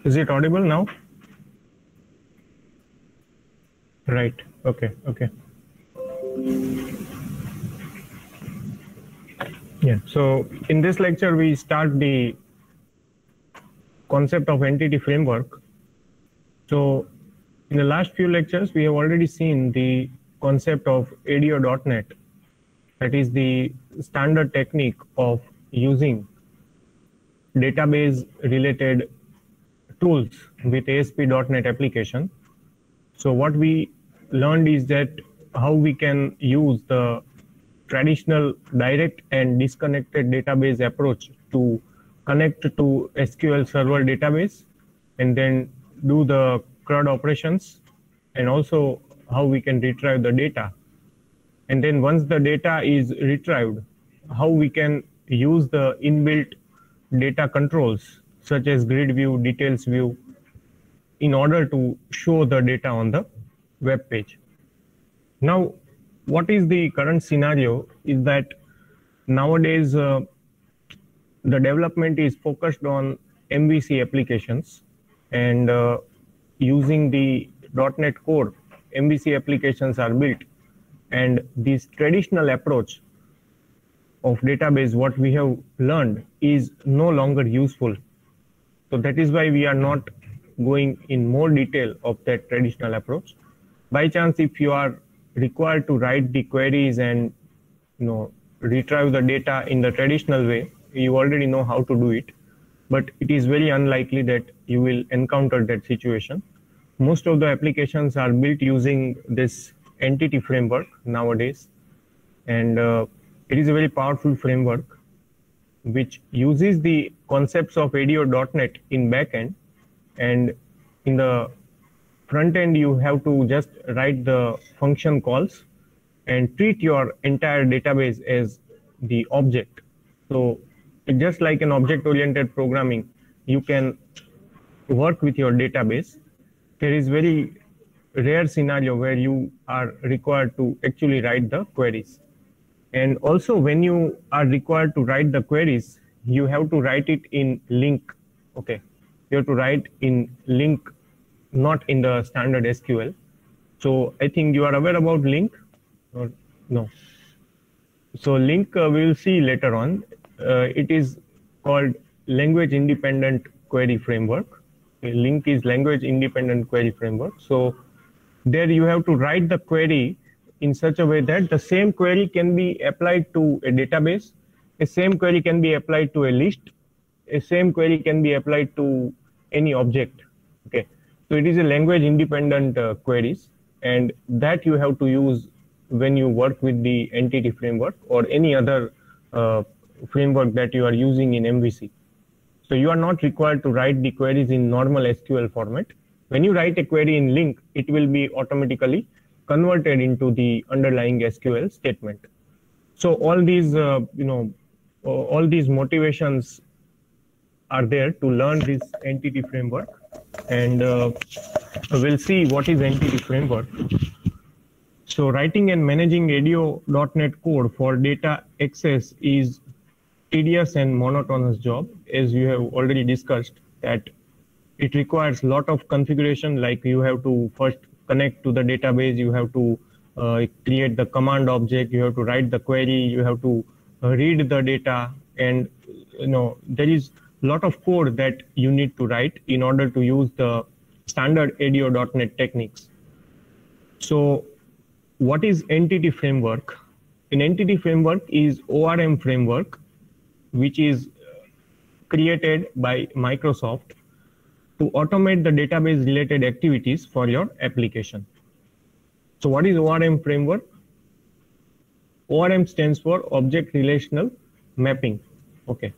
Is it audible now? Right. Okay. Okay. Yeah. So in this lecture, we start the concept of entity framework. So in the last few lectures, we have already seen the concept of ADO.NET. That is the standard technique of using database related tools with ASP.NET application. So what we learned is that how we can use the traditional direct and disconnected database approach to connect to SQL Server database and then do the CRUD operations, and also how we can retrieve the data. And then once the data is retrieved, how we can use the inbuilt data controls such as grid view, details view, in order to show the data on the web page. Now, what is the current scenario is that nowadays the development is focused on MVC applications, and using the .NET Core, MVC applications are built, and this traditional approach of database, what we have learned, is no longer useful. So that is why we are not going in more detail of that traditional approach. By chance, if you are required to write the queries and retrieve the data in the traditional way, you already know how to do it, but it is very unlikely that you will encounter that situation. Most of the applications are built using this entity framework nowadays, and it is a very powerful framework which uses the concepts of ADO.NET in backend, and in the front end you have to just write the function calls and treat your entire database as the object. So just like an object-oriented programming, you can work with your database. There is very rare scenario where you are required to actually write the queries. And also when you are required to write the queries, you have to write it in LINQ. Okay, you have to write in LINQ, not in the standard SQL. So I think you are aware about LINQ, or no? So LINQ we will see later on. It is called language independent query framework. LINQ is language independent query framework. So there you have to write the query in such a way that the same query can be applied to a database, a same query can be applied to a list, a same query can be applied to any object. Okay, so it is a language independent queries, and that you have to use when you work with the entity framework or any other framework that you are using in MVC. So you are not required to write the queries in normal SQL format. When you write a query in LINQ, it will be automatically converted into the underlying SQL statement. So all these, all these motivations are there to learn this entity framework, and we'll see what is entity framework. So writing and managing ADO.NET code for data access is tedious and monotonous job, as you have already discussed, that it requires a lot of configuration, like you have to first connect to the database, you have to create the command object, you have to write the query, you have to read the data, and there is a lot of code that you need to write in order to use the standard ADO.NET techniques. So what is entity framework? An entity framework is ORM framework, which is created by Microsoft to automate the database related activities for your application. So what is ORM framework? ORM stands for Object Relational Mapping. Okay,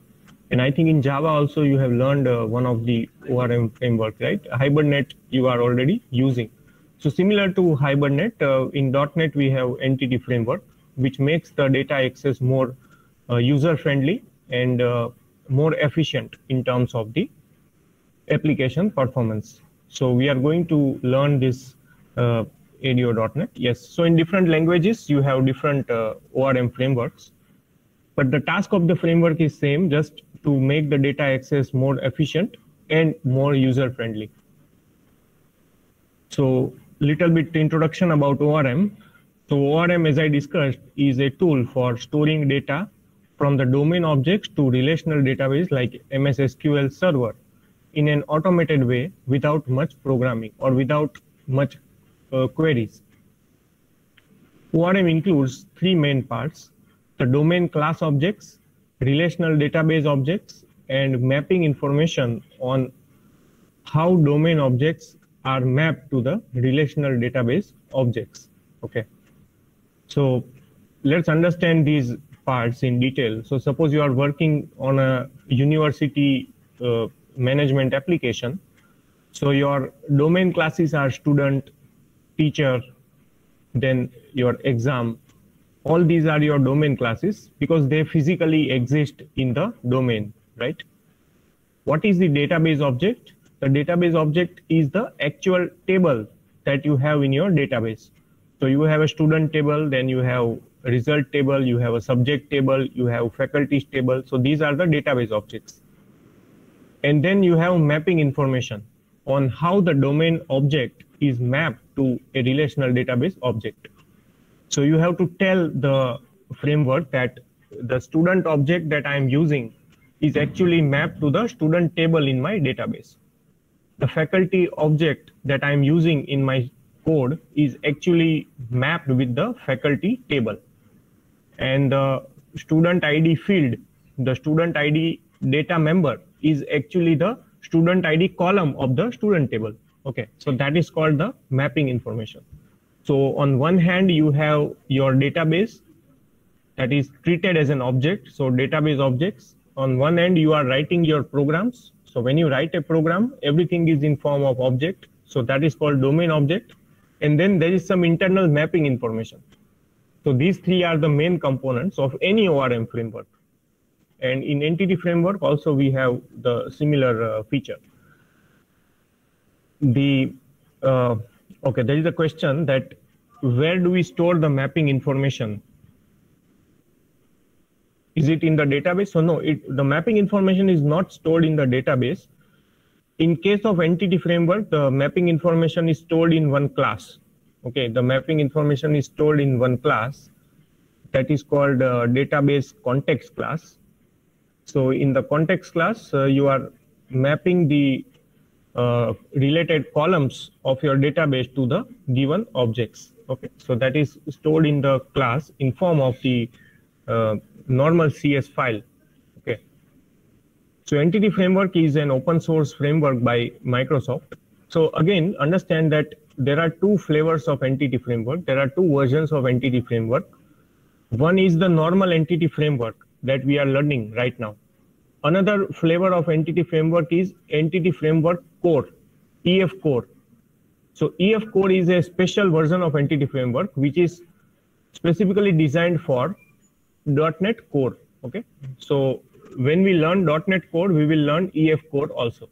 and I think in Java also you have learned one of the ORM framework, right? Hibernate you are already using. So similar to Hibernate, in .NET we have entity framework, which makes the data access more user friendly and more efficient in terms of the application performance. So we are going to learn this ADO.NET. Yes, so in different languages you have different ORM frameworks, but the task of the framework is same, just to make the data access more efficient and more user friendly. So little bit introduction about ORM. So ORM, as I discussed, is a tool for storing data from the domain objects to relational database like MS SQL Server in an automated way without much programming or without much queries. ORM includes three main parts: the domain class objects, relational database objects, and mapping information on how domain objects are mapped to the relational database objects. Okay. So let's understand these parts in detail. So suppose you are working on a university management application. So your domain classes are student, teacher, then your exam. All these are your domain classes because they physically exist in the domain, right? What is the database object? The database object is the actual table that you have in your database. So you have a student table, then you have a result table, you have a subject table, you have faculties table. So these are the database objects. And then you have mapping information on how the domain object is mapped to a relational database object. So you have to tell the framework that the student object that I am using is actually mapped to the student table in my database. The faculty object that I am using in my code is actually mapped with the faculty table. And the student ID field, the student ID data member is actually the student ID column of the student table. Okay, so that is called the mapping information. So on one hand, you have your database that is treated as an object. So database objects. On one end, you are writing your programs. So when you write a program, everything is in form of object. So that is called domain object. And then there is some internal mapping information. So these three are the main components of any ORM framework. And in entity framework also we have the similar feature. Okay, there is a question that where do we store the mapping information? Is it in the database? So no, the mapping information is not stored in the database. In case of entity framework, the mapping information is stored in one class. Okay, the mapping information is stored in one class that is called database context class. So in the context class, you are mapping the related columns of your database to the given objects. Okay, so that is stored in the class in form of the normal CS file. Okay, so entity framework is an open source framework by Microsoft. So again, understand that there are two flavors of entity framework. There are two versions of entity framework. One is the normal entity framework that we are learning right now. Another flavor of entity framework is entity framework core, EF core. So EF core is a special version of entity framework which is specifically designed for .NET Core. Okay, so when we learn .NET Core, we will learn EF Core also.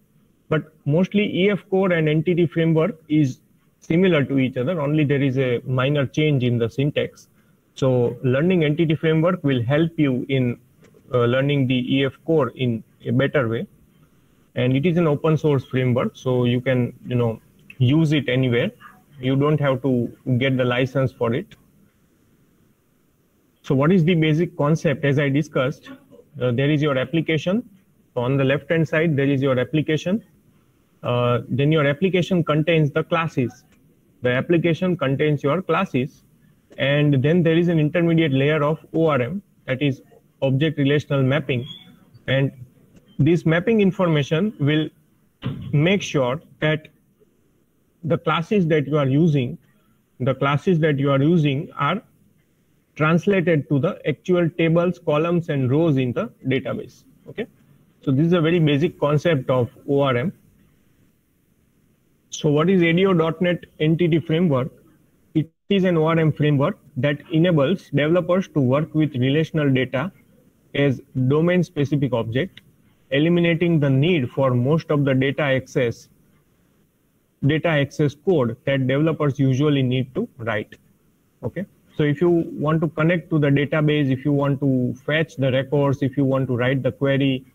But mostly EF Core and entity framework is similar to each other, only there is a minor change in the syntax. So learning entity framework will help you in learning the EF Core in a better way. And it is an open source framework, so you can use it anywhere. You don't have to get the license for it. So what is the basic concept? As I discussed, there is your application. So on the left hand side, there is your application. Then your application contains the classes. The application contains your classes. And then there is an intermediate layer of ORM, that is object relational mapping. And this mapping information will make sure that the classes that you are using, are translated to the actual tables, columns, and rows in the database. Okay, so this is a very basic concept of ORM. So what is ADO.NET Entity Framework? It is an ORM framework that enables developers to work with relational data as domain-specific object, eliminating the need for most of the data access code that developers usually need to write. Okay. So if you want to connect to the database, if you want to fetch the records, if you want to write the query,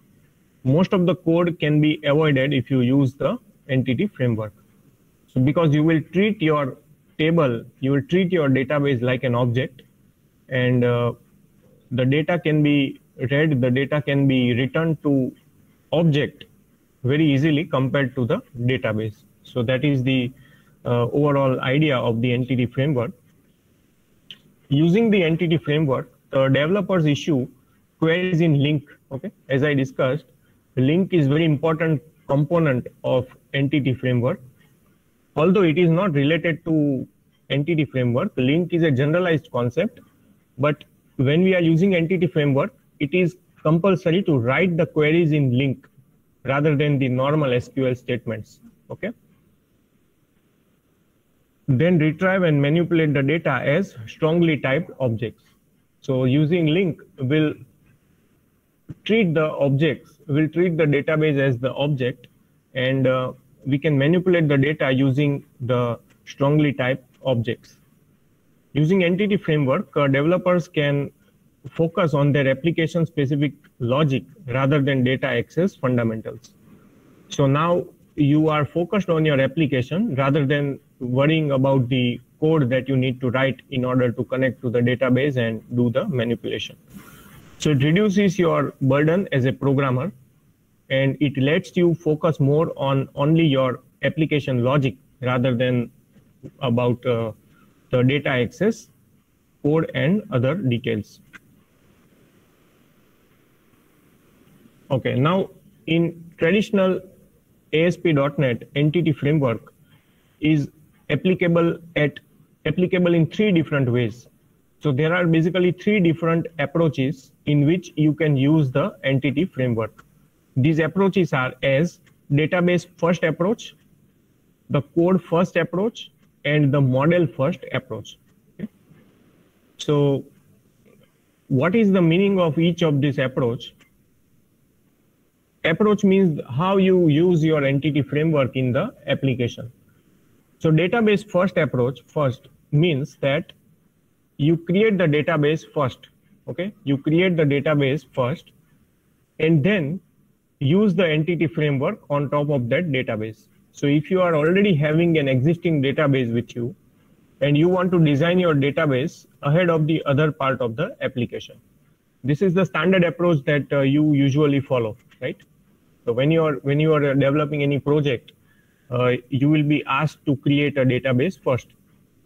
most of the code can be avoided if you use the entity framework. So because you will treat your table, you will treat your database like an object, and the data can be read, the data can be returned to object very easily compared to the database. So that is the overall idea of the entity framework. Using the entity framework, the developers issue queries in LINQ. Okay, as I discussed, LINQ is very important component of entity framework. Although it is not related to entity framework, LINQ is a generalized concept. But when we are using entity framework, it is compulsory to write the queries in LINQ rather than the normal SQL statements. Okay. Then retrieve and manipulate the data as strongly typed objects. So using LINQ will treat the objects, will treat the database as the object, and we can manipulate the data using the strongly typed objects. Using entity framework, developers can focus on their application specific logic rather than data access fundamentals. So now you are focused on your application rather than worrying about the code that you need to write in order to connect to the database and do the manipulation. So it reduces your burden as a programmer, and it lets you focus more on only your application logic rather than about the data access, code, and other details. Okay, now in traditional ASP.NET, entity framework is applicable in 3 different ways. So there are basically 3 different approaches in which you can use the entity framework. These approaches are as database first approach, the code first approach, and the model first approach. Okay. So what is the meaning of each of this approach? Approach means how you use your entity framework in the application. So database first approach first means that you create the database first. Okay, you create the database first and then use the entity framework on top of that database. So if you are already having an existing database with you and you want to design your database ahead of the other part of the application, this is the standard approach that you usually follow, right? So when you are developing any project, you will be asked to create a database first.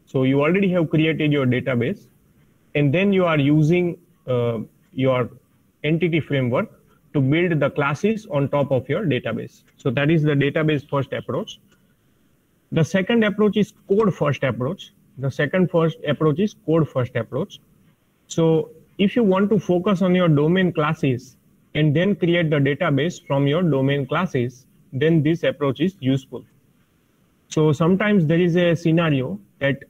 So you already have created your database, and then you are using your entity framework to build the classes on top of your database. So that is the database first approach. The second approach is code first approach. The second first approach is code first approach. So if you want to focus on your domain classes and then create the database from your domain classes, then this approach is useful. So sometimes there is a scenario that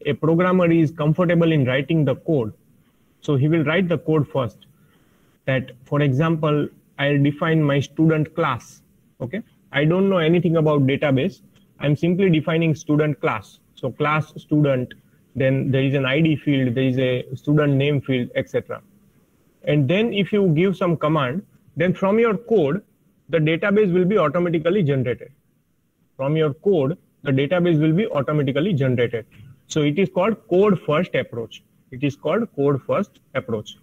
a programmer is comfortable in writing the code. So he will write the code first. That, for example, I'll define my student class. Okay, I don't know anything about database. I'm simply defining student class. So class student, then there is an ID field, there is a student name field, etc. And then if you give some command, then from your code, the database will be automatically generated. From your code, the database will be automatically generated. So it is called code first approach. It is called code first approach.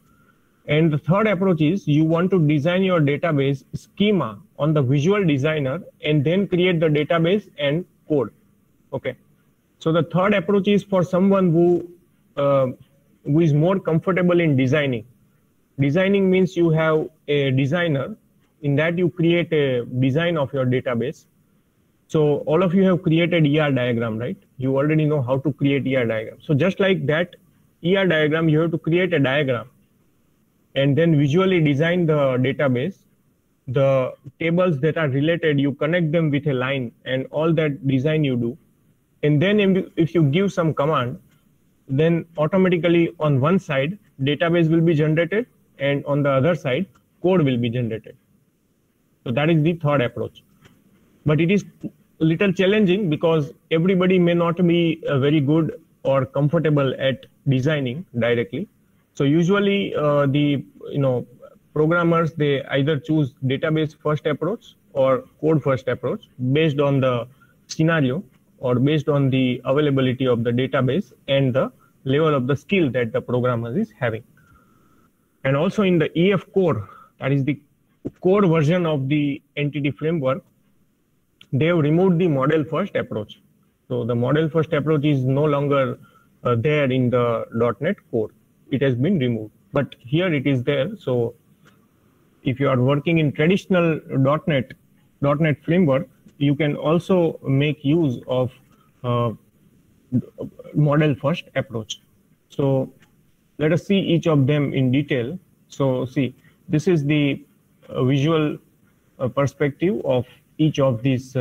And the third approach is you want to design your database schema on the Visual Designer and then create the database and code. Okay. So the third approach is for someone who is more comfortable in designing. Designing means you have a designer. In that you create a design of your database. So all of you have created ER diagram, right? You already know how to create ER diagram. So just like that ER diagram, you have to create a diagram and then visually design the database. The tables that are related, you connect them with a line and all that design you do. And then if you give some command, then automatically on one side, database will be generated and on the other side, code will be generated. So that is the third approach. But it is a little challenging because everybody may not be very good or comfortable at designing directly. So usually programmers, they either choose database first approach or code first approach based on the scenario or based on the availability of the database and the level of the skill that the programmer is having. And also in the EF core, that is the core version of the entity framework, they have removed the model first approach. So the model first approach is no longer there in the .NET core. It has been removed, but here it is there. So if you are working in traditional .NET framework, you can also make use of model first approach. So let us see each of them in detail. So see, this is the visual perspective of each of these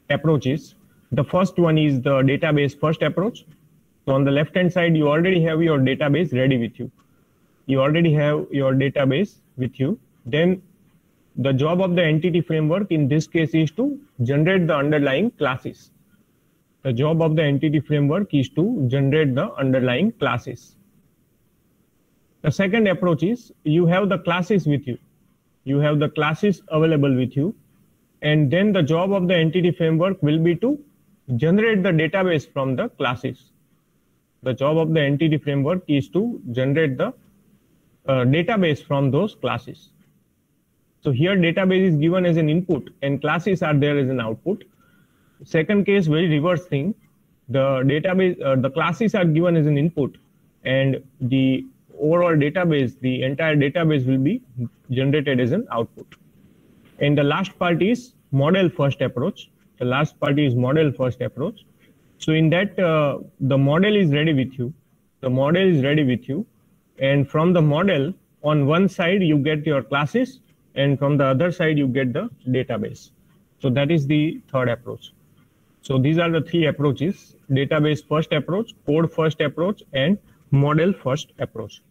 approaches. The first one is the database first approach. So on the left hand side, you already have your database ready with you. You already have your database with you. Then the job of the entity framework in this case is to generate the underlying classes. The job of the entity framework is to generate the underlying classes. The second approach is you have the classes with you. You have the classes available with you. And then the job of the entity framework will be to generate the database from the classes. The job of the entity framework is to generate the database from those classes. So here database is given as an input and classes are there as an output. Second case, very reverse thing. The database, the classes are given as an input and the overall database, the entire database will be generated as an output. And the last part is model first approach. The last part is model first approach. So in that, the model is ready with you. The model is ready with you. And from the model, on one side, you get your classes, and from the other side, you get the database. So that is the third approach. So these are the three approaches: database first approach, code first approach, and model first approach.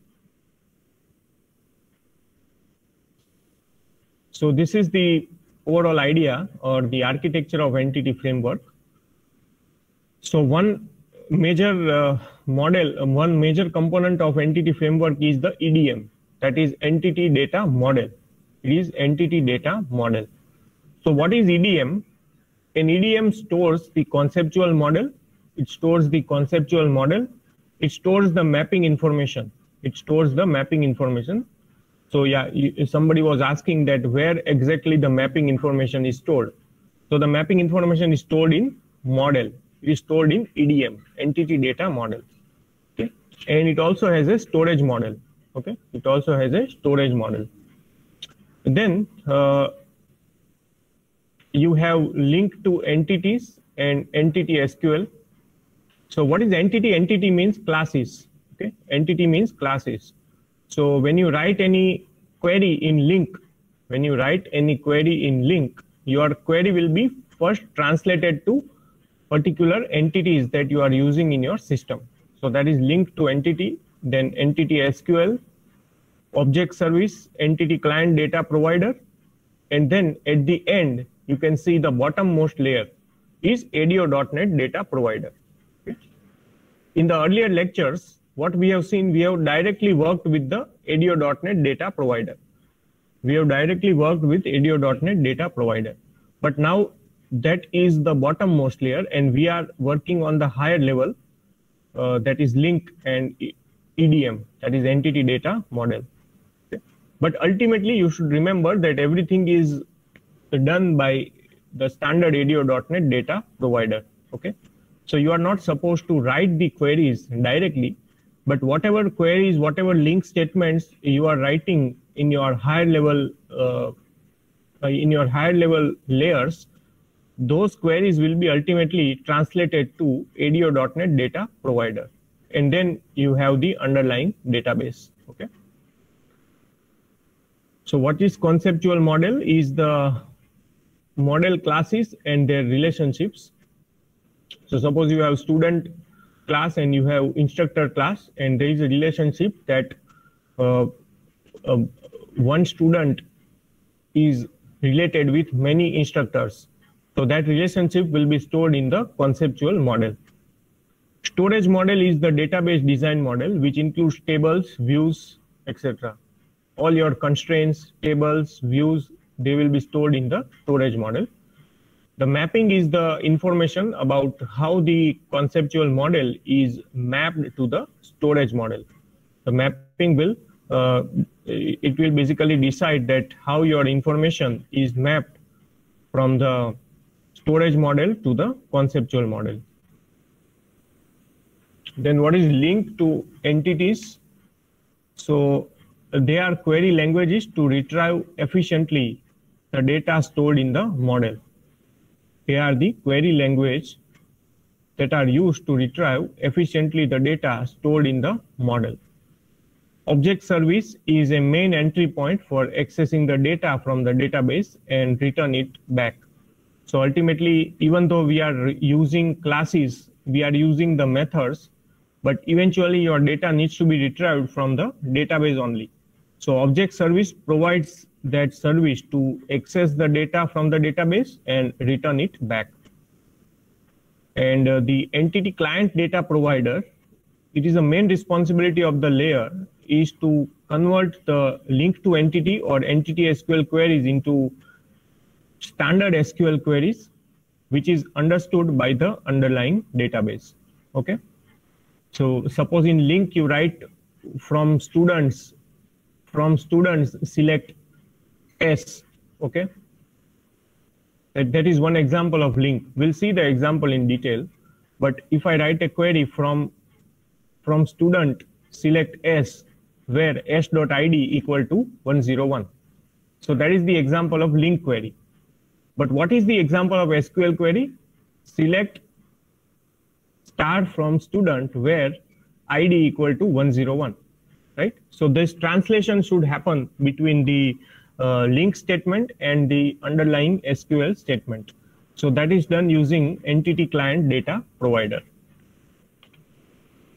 So this is the overall idea or the architecture of entity framework. So one major one major component of entity framework is the EDM, that is entity data model. It is entity data model. So what is EDM? An EDM stores the conceptual model. It stores the conceptual model. It stores the mapping information. It stores the mapping information. So yeah, somebody was asking that where exactly the mapping information is stored. So the mapping information is stored in model. It is stored in EDM, entity data model. Okay, and it also has a storage model. Okay, it also has a storage model. Then you have link to entities and entity SQL. So what is entity? Entity means classes. Okay, entity means classes. So when you write any query in link, your query will be first translated to particular entities that you are using in your system. So that is linked to entity, then entity SQL, object service, entity client data provider, and then at the end, you can see the bottommost layer is ADO.NET data provider. Okay. In the earlier lectures, what we have seen, we have directly worked with the ADO.NET data provider. But now that is the bottommost layer and we are working on the higher level, that is link and EDM, that is entity data model. Okay. But ultimately you should remember that everything is done by the standard ADO.NET data provider. Okay. So you are not supposed to write the queries directly, but whatever queries, whatever link statements you are writing in your higher level layers, those queries will be ultimately translated to ADO.NET data provider, and then you have the underlying database. Okay. So what is conceptual model? Is the model classes and their relationships. So suppose you have student class and you have instructor class, and there is a relationship that one student is related with many instructors. So that relationship will be stored in the conceptual model. Storage model is the database design model, which includes tables, views, etc. all your constraints, tables, views, they will be stored in the storage model. The mapping is the information about how the conceptual model is mapped to the storage model. The mapping will, it will basically decide that how your information is mapped from the storage model to the conceptual model. Then what is linked to entities? So they are query languages to retrieve efficiently the data stored in the model. They are the query language that are used to retrieve efficiently the data stored in the model. Object service is a main entry point for accessing the data from the database and return it back. So ultimately, even though we are using classes, we are using the methods, but eventually your data needs to be retrieved from the database only. So object service provides that service to access the data from the database and return it back. And the entity client data provider, it is the main responsibility of the layer is to convert the link to entity or entity SQL queries into standard SQL queries, which is understood by the underlying database. Okay. So suppose in link you write from students select S. Okay. That is one example of link. We'll see the example in detail. But if I write a query from student select S, where s.id equal to 101. So that is the example of link query. But what is the example of SQL query? Select star from student where id equal to 101, right? So this translation should happen between the link statement and the underlying SQL statement. So that is done using entity client data provider.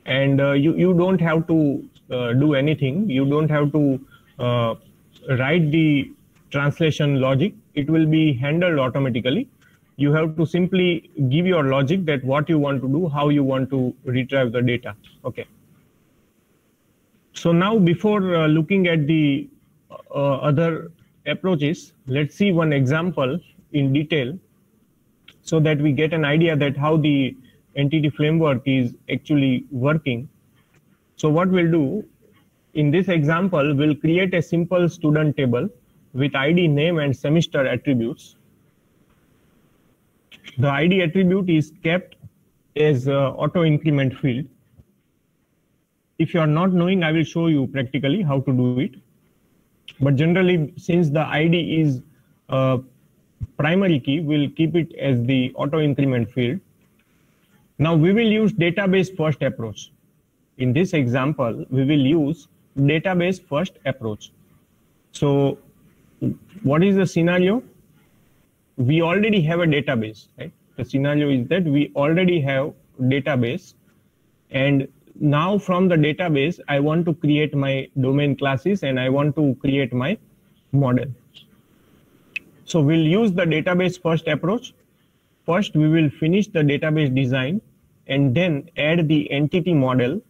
And you don't have to do anything. You don't have to write the translation logic. It will be handled automatically. You have to simply give your logic that what you want to do, how you want to retrieve the data. Okay. So now before looking at the other approaches, let's see one example in detail so that we get an idea that how the entity framework is actually working. So what we'll do in this example, we'll create a simple student table with ID, name, and semester attributes. The ID attribute is kept as auto increment field. If you are not knowing, I will show you practically how to do it. But generally, since the ID is primary key, we'll keep it as the auto increment field. Now we will use database first approach. In this example, we will use database first approach. So what is the scenario? We already have a database, right? The scenario is that we already have database, and now from the database, I want to create my domain classes and I want to create my model. So we'll use the database first approach. First, we will finish the database design and then add the entity model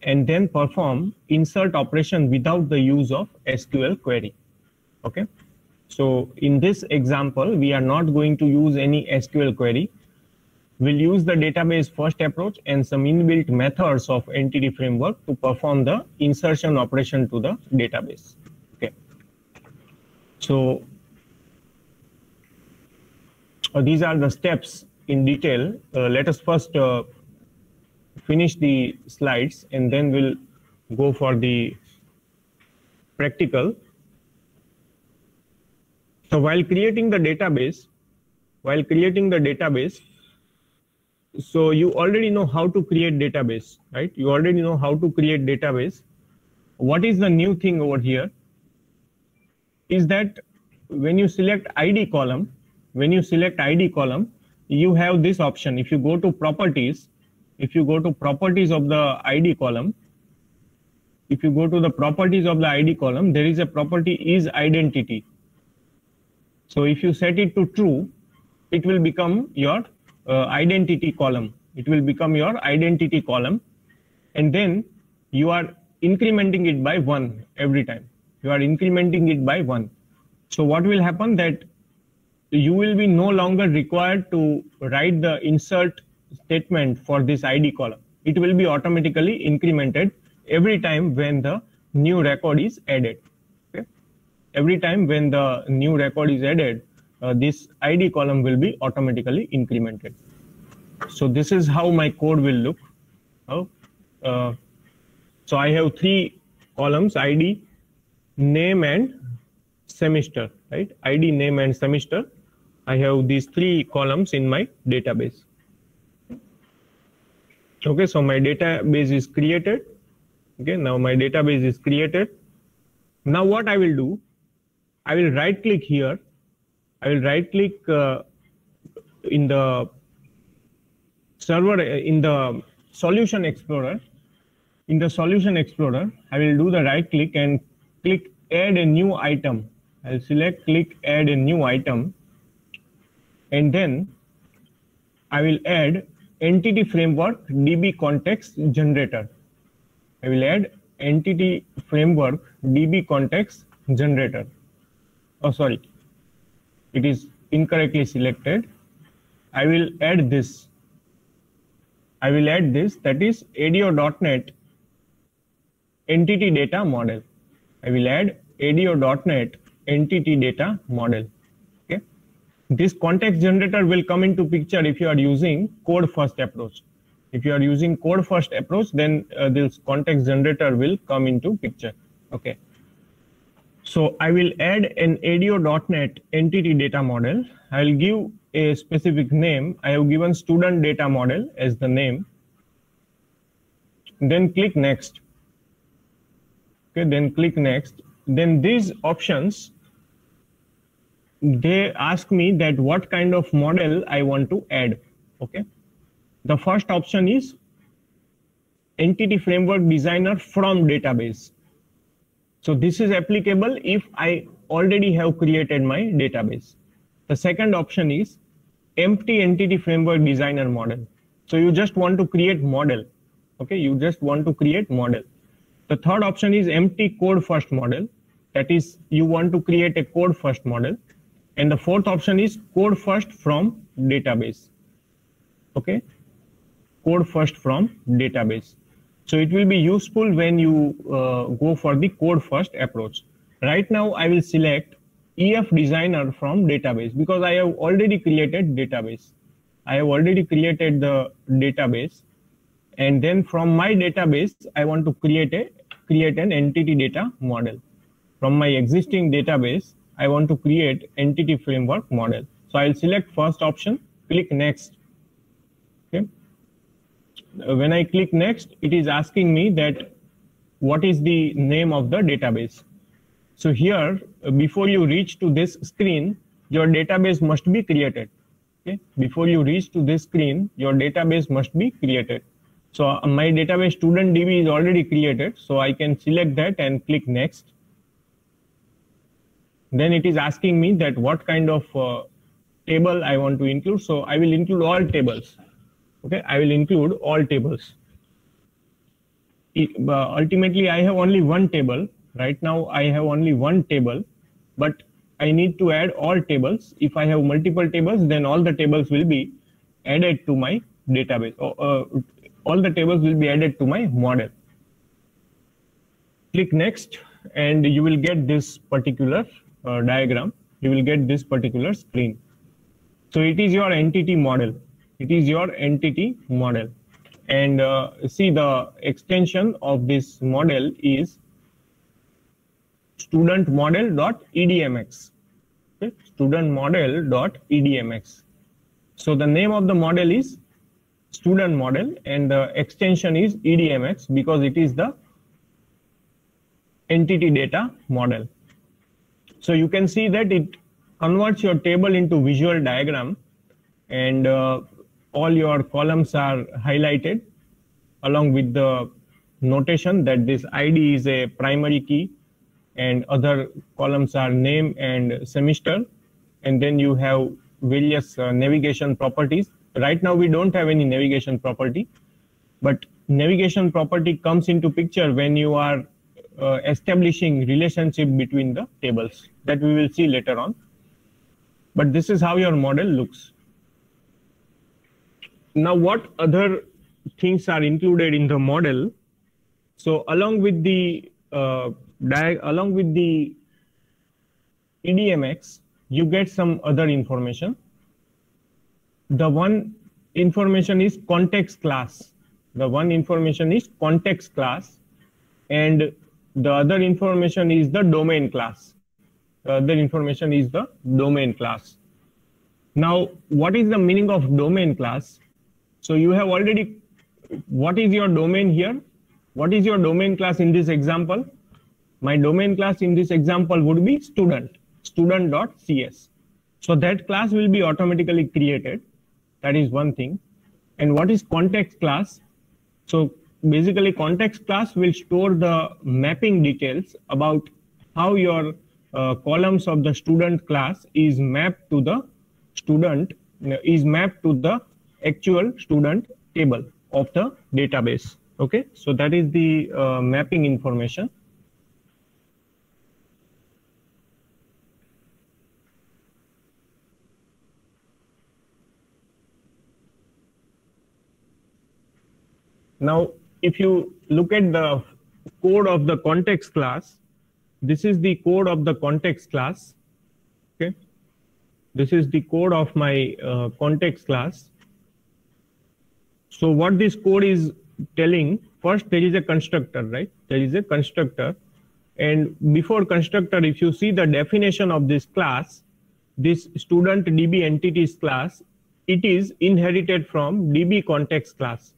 and then perform insert operation without the use of SQL query. Okay. So in this example, we are not going to use any SQL query. We'll use the database first approach and some inbuilt methods of entity framework to perform the insertion operation to the database. Okay. So these are the steps in detail. Let us first finish the slides and then we'll go for the practical. So while creating the database, so you already know how to create database, right? You already know how to create database. What is the new thing over here is that when you select ID column, you have this option. If you go to properties of the ID column, there is a property is identity. So if you set it to true, it will become your identity column. And then you are incrementing it by 1 every time. You are incrementing it by 1. So what will happen that you will be no longer required to write the insert statement for this ID column. It will be automatically incremented every time when the new record is added. Okay? Every time when the new record is added, this ID column will be automatically incremented. So this is how my code will look. So I have 3 columns: ID, name, and semester. Right? ID, name, and semester. I have these 3 columns in my database. Okay, so my database is created. Okay, now my database is created. Now what I will do, I will right click here. I will right click in the server, in the Solution Explorer. In the Solution Explorer, I will do the right click and click add a new item. I'll select click add a new item. And then I will add Entity Framework DB Context Generator. I will add Entity Framework DB Context Generator. Oh, sorry, it is incorrectly selected. I will add this. I will add this, that is ADO.NET Entity Data Model. I will add ADO.NET Entity Data Model. Okay. This context generator will come into picture if you are using code first approach. If you are using code first approach, then this context generator will come into picture. Okay. So I will add an ADO.NET Entity Data Model. I will give a specific name. I have given Student Data Model as the name. Then click Next. Okay, then click Next. Then these options, they ask me that what kind of model I want to add. Okay. The first option is Entity Framework Designer from database. So this is applicable if I already have created my database. The second option is Empty Entity Framework Designer Model. So you just want to create model. Okay, you just want to create model. The third option is Empty Code First Model. That is, you want to create a code first model. And the fourth option is Code First from database. Okay, code first from database. So it will be useful when you go for the code first approach. Right now I will select EF Designer from database because I have already created database. I have already created the database, and then from my database I want to create an entity data model. From my existing database I want to create entity framework model. So I'll select first option, click next. Okay. When I click next, it is asking me that what is the name of the database. So here, before you reach to this screen, your database must be created. Okay. Before you reach to this screen, your database must be created. So my database student DB is already created. So I can select that and click next. Then it is asking me that what kind of table I want to include. So I will include all tables. Okay, I will include all tables. Ultimately, I have only one table. Right now, I have only one table, but I need to add all tables. If I have multiple tables, then all the tables will be added to my database. All the tables will be added to my model. Click next, and you will get this particular diagram. You will get this particular screen. So it is your entity model. It is your entity model. And see, the extension of this model is student model.edmx. Okay? Student model.edmx. So the name of the model is student model and the extension is EDMX because it is the entity data model. So you can see that it converts your table into visual diagram, and all your columns are highlighted along with the notation that this ID is a primary key and other columns are name and semester. And then you have various navigation properties. Right now we don't have any navigation property, but navigation property comes into picture when you are establishing relationship between the tables that we will see later on. But this is how your model looks. Now, what other things are included in the model? So along with the EDMX, you get some other information. The one information is context class. The one information is context class, and the other information is the domain class. The other information is the domain class. Now, what is the meaning of domain class? So you have already, what is your domain here? What is your domain class in this example? My domain class in this example would be student.cs. So that class will be automatically created. That is one thing. And what is context class? So basically context class will store the mapping details about how your columns of the student class is mapped to the actual student table of the database. Okay, so that is the mapping information. Now, if you look at the code of the context class, this is the code of the context class. Okay, this is the code of my context class. So what this code is telling, first there is a constructor, right? There is a constructor, and before constructor, if you see the definition of this class, this student DB entities class, it is inherited from DB context class.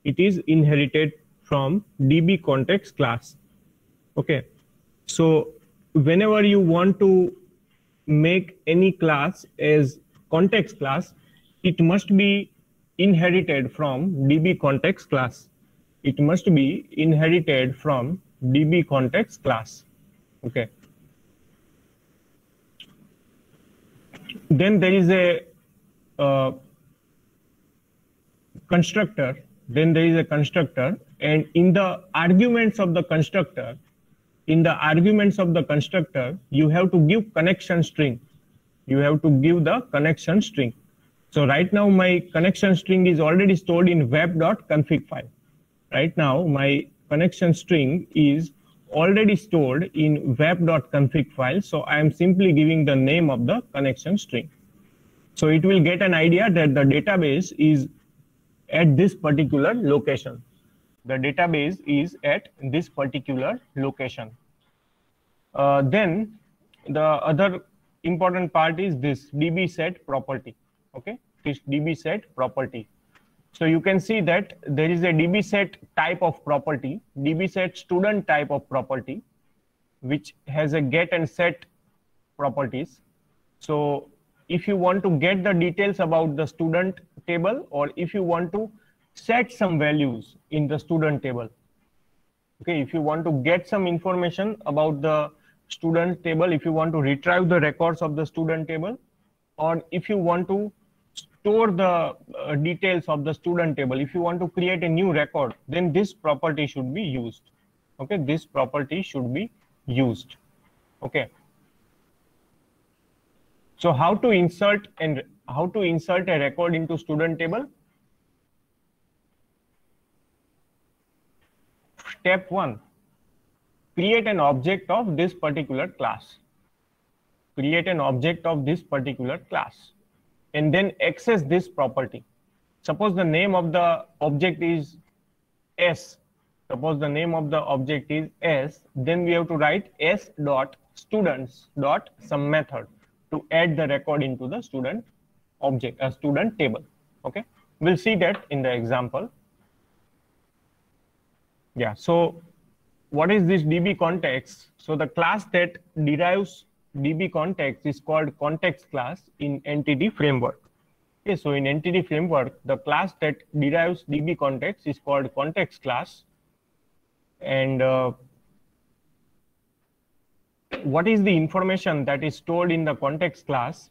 It is inherited from DB context class. Okay, so whenever you want to make any class as context class, it must be inherited from DB context class. It must be inherited from DB context class. Okay. Then there is a constructor. Then there is a constructor, and in the arguments of the constructor, you have to give connection string. You have to give the connection string. So right now my connection string is already stored in web.config file. Right now my connection string is already stored in web.config file. So I am simply giving the name of the connection string. So it will get an idea that the database is at this particular location. The database is at this particular location. Then the other important part is this DB set property. Okay, this DB set property. So you can see that there is a DB set type of property, DB set student type of property, which has a get and set properties. So if you want to get the details about the student table, or if you want to set some values in the student table, okay, if you want to get some information about the student table, if you want to retrieve the records of the student table, or if you want to store the details of the student table, if you want to create a new record, then this property should be used. Okay, this property should be used. Okay. So how to insert a record into student table? Step 1, create an object of this particular class. Create an object of this particular class, and then access this property. Suppose the name of the object is S. Suppose the name of the object is S, then we have to write s.students dot some method to add the record into the student object, a student table. Okay, we'll see that in the example. Yeah, so what is this DB context? So the class that derives DB context is called context class in entity framework. Okay, so in entity framework, the class that derives DB context is called context class. And what is the information that is stored in the context class?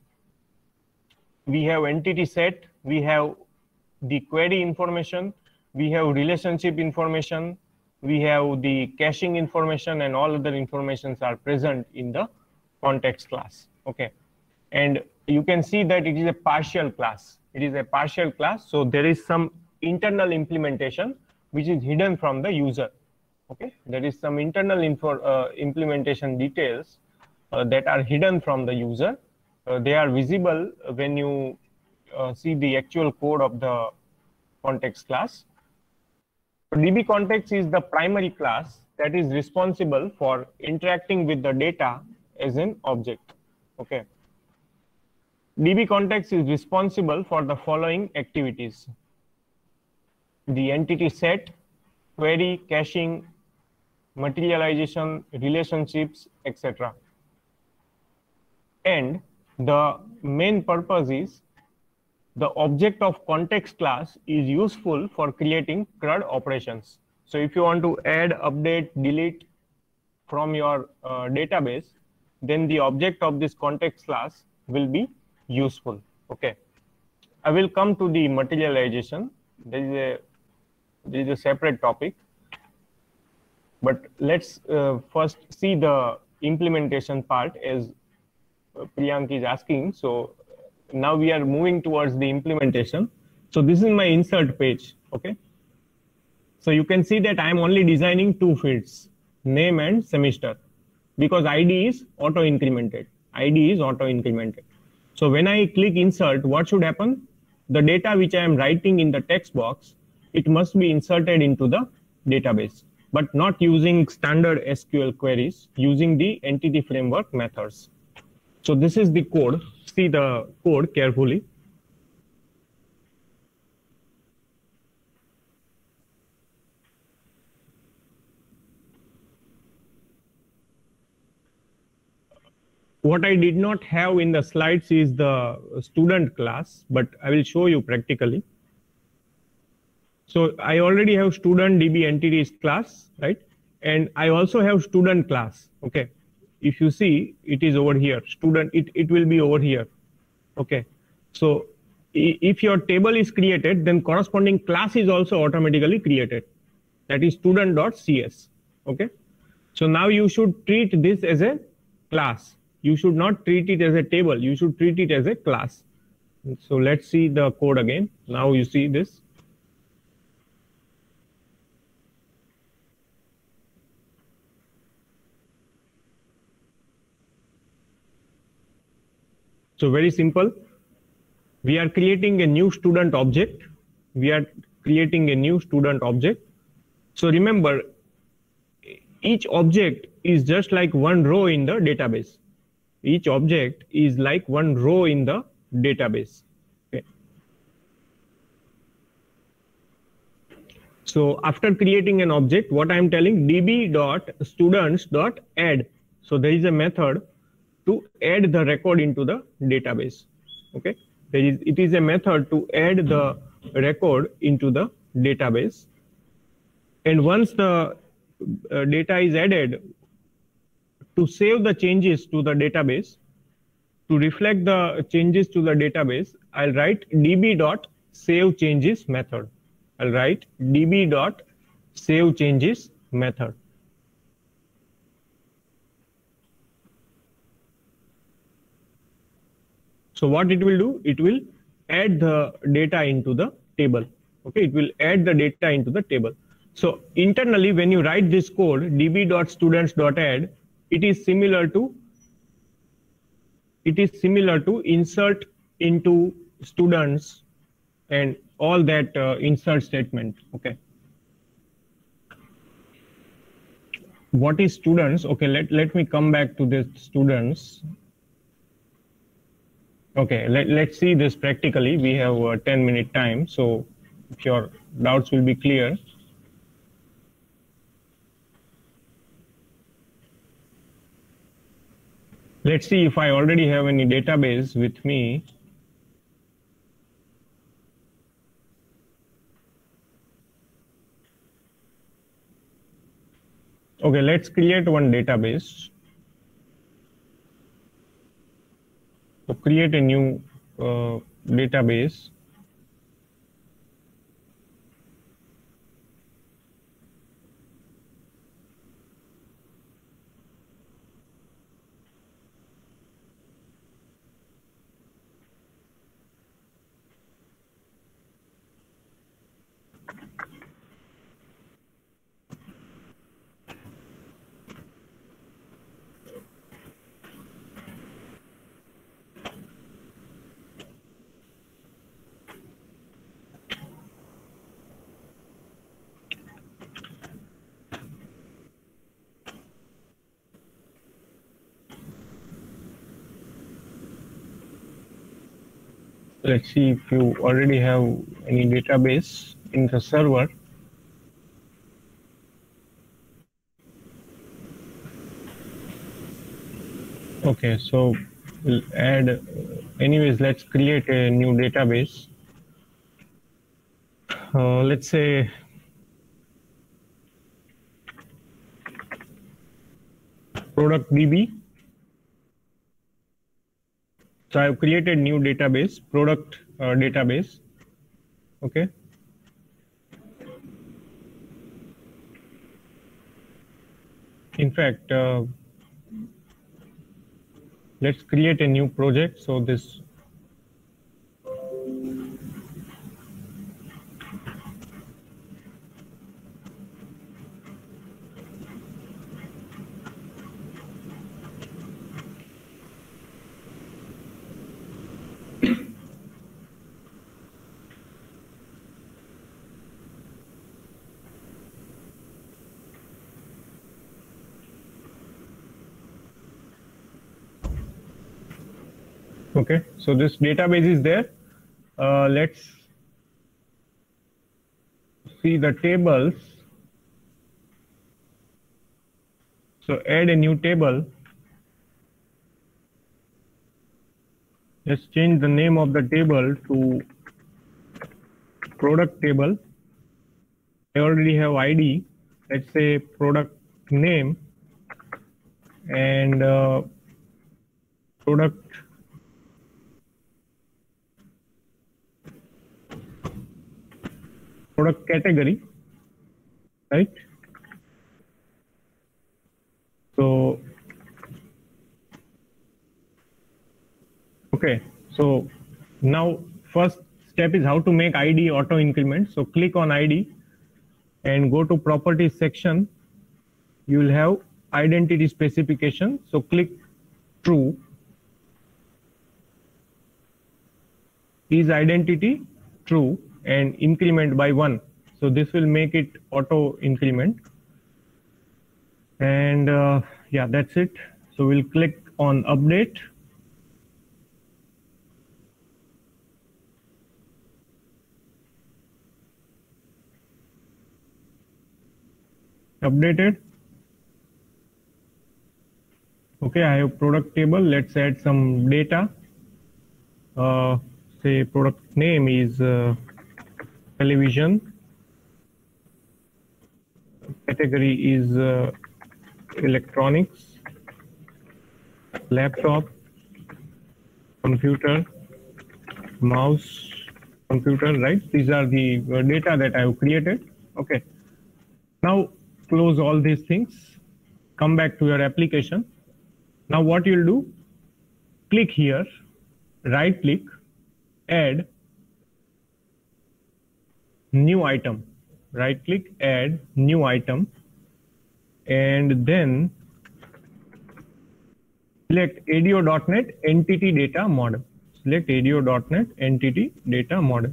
We have entity set, we have the query information, we have relationship information, we have the caching information, and all other informations are present in the context class. Okay, and you can see that it is a partial class. It is a partial class, so there is some internal implementation which is hidden from the user. Okay, there is some internal implementation details that are hidden from the user. They are visible when you see the actual code of the context class. DB context is the primary class that is responsible for interacting with the data as an object. Okay. DB context is responsible for the following activities: the entity set, query, caching, materialization, relationships, etc. And the main purpose is the object of context class is useful for creating CRUD operations. So if you want to add, update, delete from your database, then the object of this context class will be useful. Okay, I will come to the materialization. There is a separate topic, but let's first see the implementation part, as Priyank is asking. So now we are moving towards the implementation. So this is my insert page. Okay, so you can see that I am only designing two fields, name and semester, because ID is auto incremented. ID is auto incremented. So when I click insert, what should happen? The data which I am writing in the text box, it must be inserted into the database, but not using standard SQL queries, using the entity framework methods. So this is the code. See the code carefully. What I did not have in the slides is the student class, but I will show you practically. So I already have student DB entities class, right? And I also have student class. Okay. If you see, it is over here. Student, it will be over here. Okay. So if your table is created, then corresponding class is also automatically created. That is student.cs. Okay. So now you should treat this as a class. You should not treat it as a table. You should treat it as a class. So let's see the code again. Now you see this. So very simple. We are creating a new student object. We are creating a new student object. So remember, each object is just like one row in the database. Each object is like one row in the database. Okay. So after creating an object, what I am telling, db.students.add. So there is a method to add the record into the database. Okay. It is a method to add the record into the database. And once the data is added, to save the changes to the database, to reflect the changes to the database, I'll write db.savechanges method. I'll write db.savechanges method. So what it will do, it will add the data into the table. Okay, it will add the data into the table. So internally, when you write this code, db.students.add, it is similar to insert into students and all that insert statement. Okay. What is students? Okay, let me come back to this students. Okay, let's see this practically. We have a 10-minute time, so if your doubts will be clear. Let's see if I already have any database with me. Okay, let's create one database. So create a new database. Let's see if you already have any database in the server. Okay, so we'll add, anyways, let's create a new database. Let's say product DB. So I've created new database, product database. Okay. In fact, let's create a new project. So this okay, so this database is there. Let's see the tables. So add a new table. Just change the name of the table to product table. I already have ID. Let's say product name and product category, right? So, okay, so now first step is how to make ID auto increment. So click on ID and go to properties section. You will have identity specification. So click true. Is identity true and increment by 1. So this will make it auto increment. And yeah, that's it. So we'll click on update. Updated. Okay, I have product table. Let's add some data. Say product name is television. Category is electronics, laptop, computer, mouse, computer, right? These are the data that I have created. Okay. Now close all these things. Come back to your application. Now what you'll do, click here, right click, add new item, right click, add new item, and then select ADO.NET entity data model. Select ADO.NET entity data model.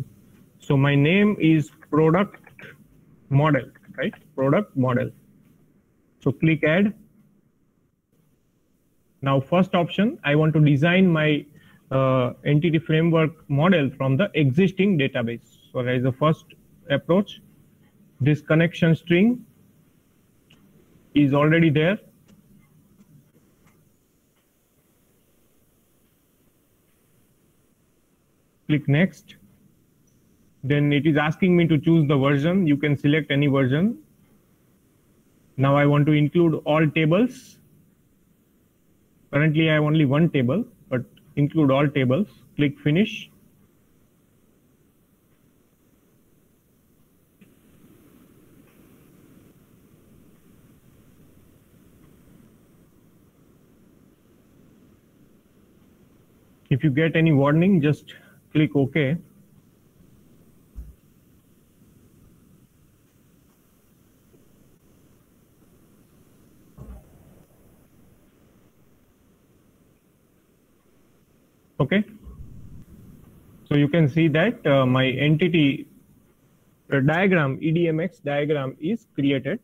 So my name is product model, right? Product model. So click add. Now first option, I want to design my entity framework model from the existing database. So there is the first approach. This connection string is already there. Click next. Then it is asking me to choose the version. You can select any version. Now I want to include all tables. Currently I have only one table, but include all tables. Click finish. If you get any warning, just click OK. Okay. So you can see that my entity diagram, EDMX diagram is created.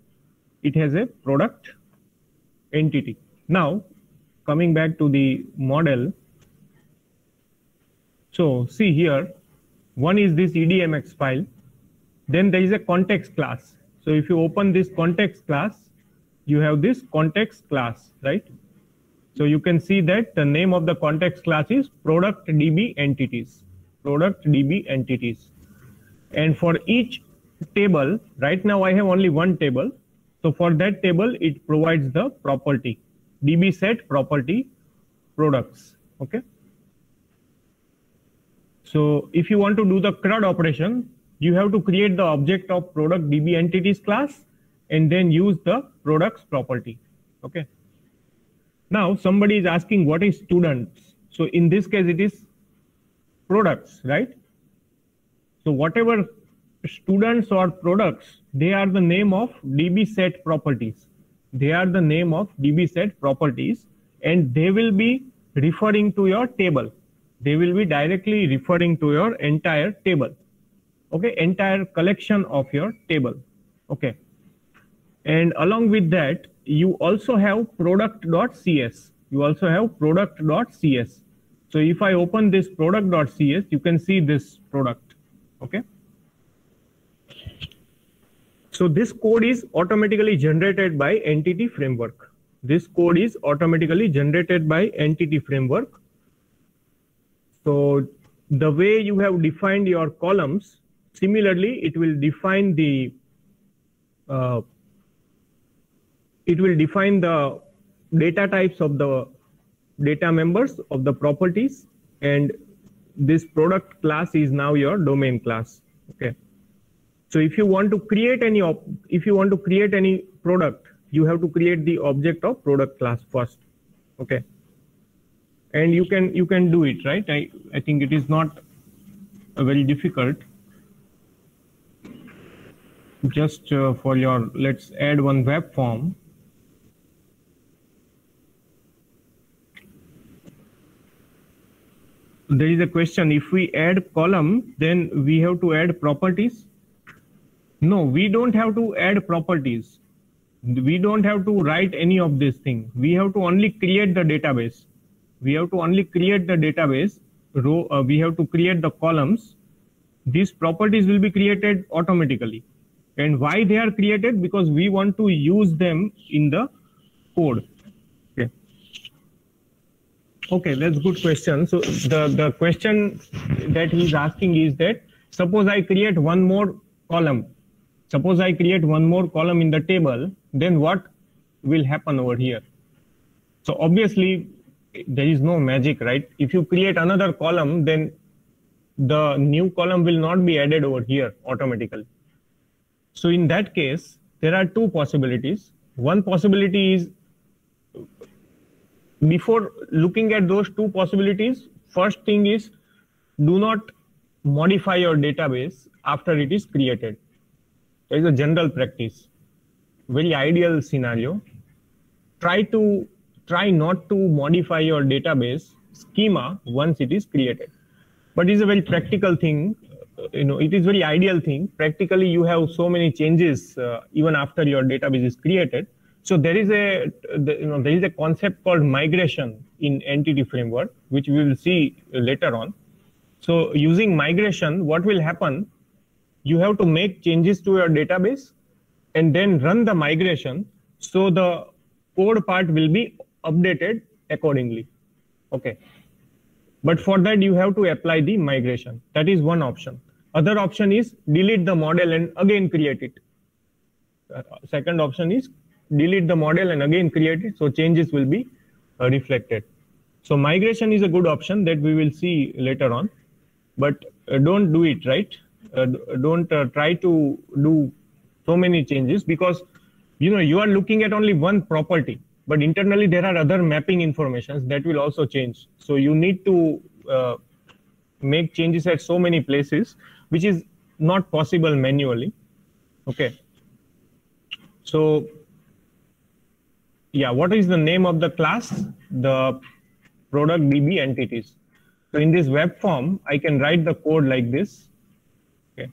It has a product entity. Now, coming back to the model. So see here, one is this EDMX file. Then there is a context class. So if you open this context class, you have this context class, right? So you can see that the name of the context class is product DB entities, product DB entities. And for each table, right now I have only one table. So for that table, it provides the property, DB set property products, okay? So if you want to do the CRUD operation, you have to create the object of product DB entities class and then use the products property, okay? Now somebody is asking what is students. So in this case, it is products, right? So whatever students or products, they are the name of DB set properties. They are the name of DB set properties, and they will be referring to your table. They will be directly referring to your entire table, okay? Entire collection of your table, okay? And along with that, you also have product.cs. You also have product.cs. So if I open this product.cs, you can see this product, okay? So this code is automatically generated by Entity Framework. This code is automatically generated by Entity Framework. So the way you have defined your columns, similarly, it will define the data types of the data members of the properties, and this product class is now your domain class, okay? So if you want to create any product, you have to create the object of product class first, okay? And you can do it, right? I think it is not very difficult. Just for your, let's add one web form. There is a question, if we add column, then we have to add properties. No, we don't have to add properties. We don't have to write any of this thing. We have to only create the database. We have to only create the database row. We have to create the columns. These properties will be created automatically. And why they are created? Because we want to use them in the code. Okay. Okay, that's a good question. So the question that he's asking is that, suppose I create one more column. Suppose I create one more column in the table, then what will happen over here? So obviously there is no magic, right? If you create another column, then the new column will not be added over here automatically. So in that case, there are two possibilities. One possibility is, before looking at those two possibilities, first thing is, do not modify your database after it is created. There is a general practice, very ideal scenario. Try not to modify your database schema once it is created. But it's a very practical thing. It is very ideal thing. Practically, you have so many changes even after your database is created. So there is a concept called migration in Entity Framework, which we will see later on. So using migration, what will happen? You have to make changes to your database and then run the migration, so the code part will be updated accordingly. Okay. But for that, you have to apply the migration. That is one option. Other option is delete the model and again create it. Second option is delete the model and again create it, so changes will be reflected. So migration is a good option that we will see later on, but don't do it, right? Don't try to do so many changes, because you are looking at only one property, but internally there are other mapping informations that will also change. So you need to make changes at so many places, which is not possible manually. Okay. So yeah, what is the name of the class? The product DB entities. So in this web form, I can write the code like this. Okay.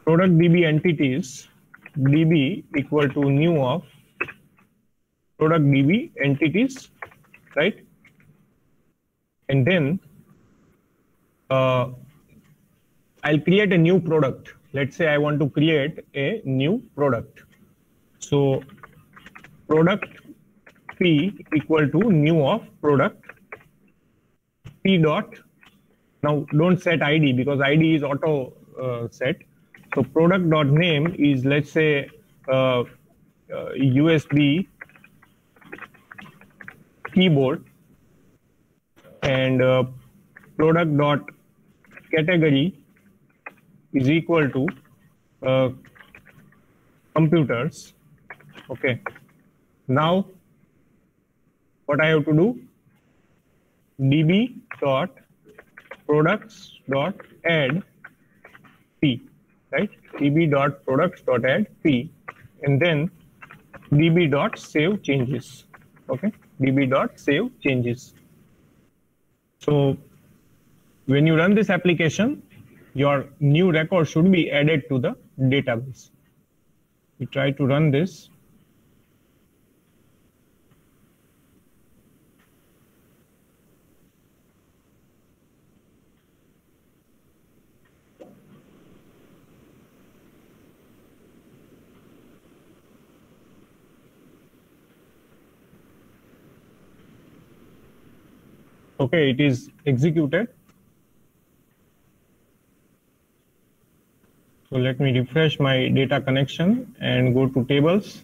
Product DB entities, DB equal to new of product DB entities, right? and then I'll create a new product. Let's say I want to create a new product. So product P equal to new of product P dot. Now don't set ID because ID is auto set. So product dot name is, let's say, USB keyboard, and product dot category is equal to computers. Okay. Now what I have to do? db dot products dot add p, right? db dot products dot add p, and then db dot save changes. Okay, db dot save changes. So when you run this application, your new record should be added to the database. We try to run this. Okay, it is executed. So let me refresh my data connection and go to tables.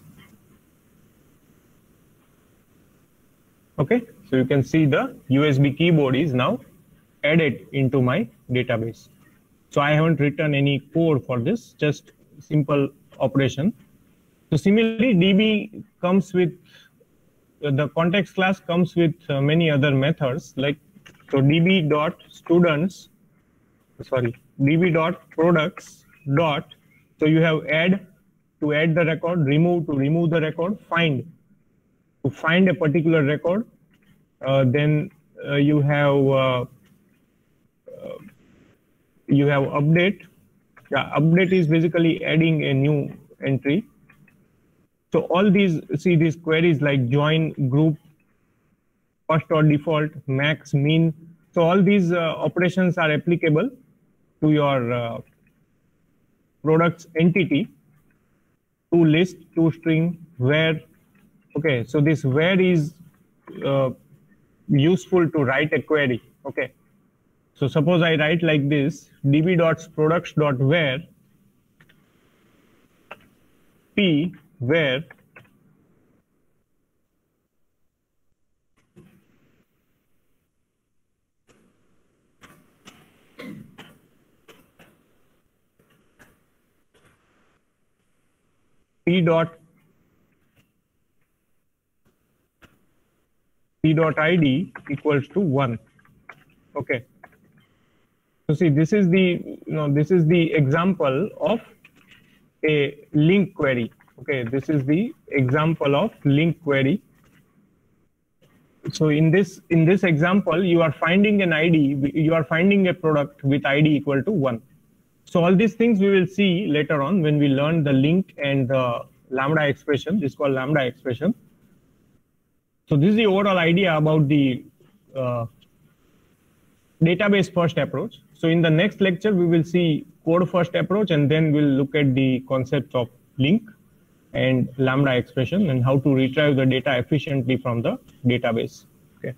Okay, so you can see the USB keyboard is now added into my database. So I haven't written any code for this, just simple operation. So similarly, DB comes with the context class comes with many other methods, like so db dot students, sorry, db dot products dot, so you have add to add the record, remove to remove the record, find to find a particular record, then you have update. Yeah, update is basically adding a new entry. So all these, see these queries like join, group, first or default, max, min. So all these operations are applicable to your products entity, to list, to string, where. Okay, so this where is useful to write a query. Okay, so suppose I write like this: db.products.where p where p dot id equals to 1. Okay, so see, this is the this is the example of a link query. Okay, this is the example of link query. So in this example, you are finding an ID, you are finding a product with ID equal to 1. So all these things we will see later on when we learn the link and the lambda expression. This is called lambda expression. So this is the overall idea about the database first approach. So in the next lecture, we will see code first approach, and then we'll look at the concepts of link and lambda expression and how to retrieve the data efficiently from the database. Okay.